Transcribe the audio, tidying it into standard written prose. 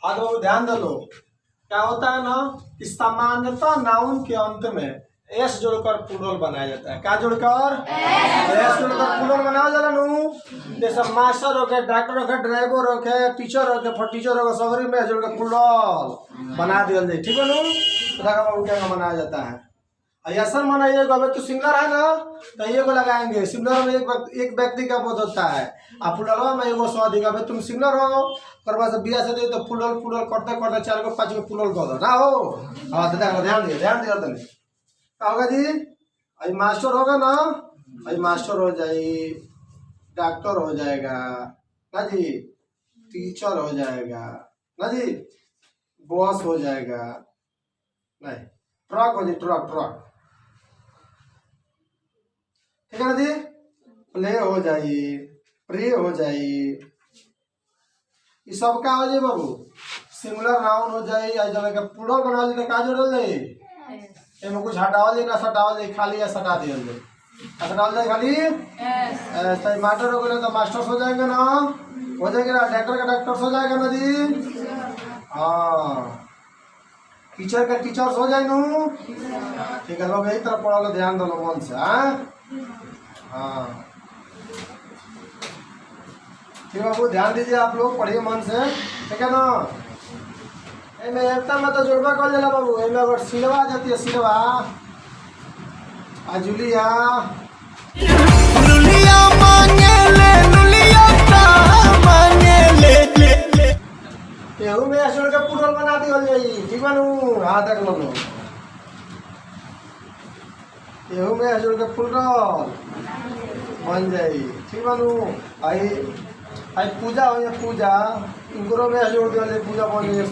हाँ तो ध्यान दे लो, क्या होता है ना कि सामान्यतः नाउन के अंत में एस जोड़कर प्लूरल बनाया जाता है। क्या जोड़कर? एस जोड़कर प्लूरल बनाया जाता है। जैसे मास्टर हो गए, डॉक्टर हो गए, ड्राइवर हो गए, टीचर हो गए, फॉर टीचर हो गए, सगरी में जोड़कर प्लूरल बना दिया जाए। ठीक है ना? तो क्या बनाया जाता है। ऐसा माना ये अगर तो सिंगलर है ना तो ये को लगाएंगे। सिंगलर में एक व्यक्ति का बोध होता है। आप फुलवा में एगो सौ दिखा तुम सिंगलर हो कर बाद बिया से दे तो फुलल फुलल करते करते 4 को 5 को फुलल कर दो ना हो। हाँ तो देखो ध्यान दिया तने क्या होगा जी? आई मास्टर होगा ना, आई मास्टर हो जाए, डॉक्टर हो जाएगा ना जी, टीचर हो जाएगा ना जी, बॉस हो जाएगा, नहीं ट्रक हो जी, ट्रक ठीक है ना जी। प्ले हो जाए, प्रे हो जाए, ये सब का हो जाए बाबू सिंगुलर नाउन हो जाए। या जब प्लूरल बना ली का जोड़ल जाए, एमे कुछ हटावल जाए ना सटावल जाए, खाली या सटा दिया जाए, सटावल जाए खाली टमाटर हो गए तो मास्टर्स हो जाएंगे ना, हो जाएंगे ना, डॉक्टर का डॉक्टर्स हो जाएगा ना जी। हाँ टीचर का टीचर्स हो जाए नू। ठीक है लोग यही तरफ पढ़ा ध्यान दो मन से। हाँ ठीक है बाबू ध्यान दीजिए, आप लोग पढ़िए मन से। ठीक है ना? एकता में तो जोड़वा कर जाला बाबू। एमे अगर सिलवा आ जाती है, सिलवा आ जुलिया लुलिया मांगे ले, लुलिया का मांगे ले। केहू में जोड़ के प्लूरल बना दी हो जाई। ठीक बानू? हाँ देख लो केहू में जोड़ के प्लूरल बन जाई। ठीक बानू? आई पूजा हो, पूजा इनको में जोड़ दिया पूजा बन जाए।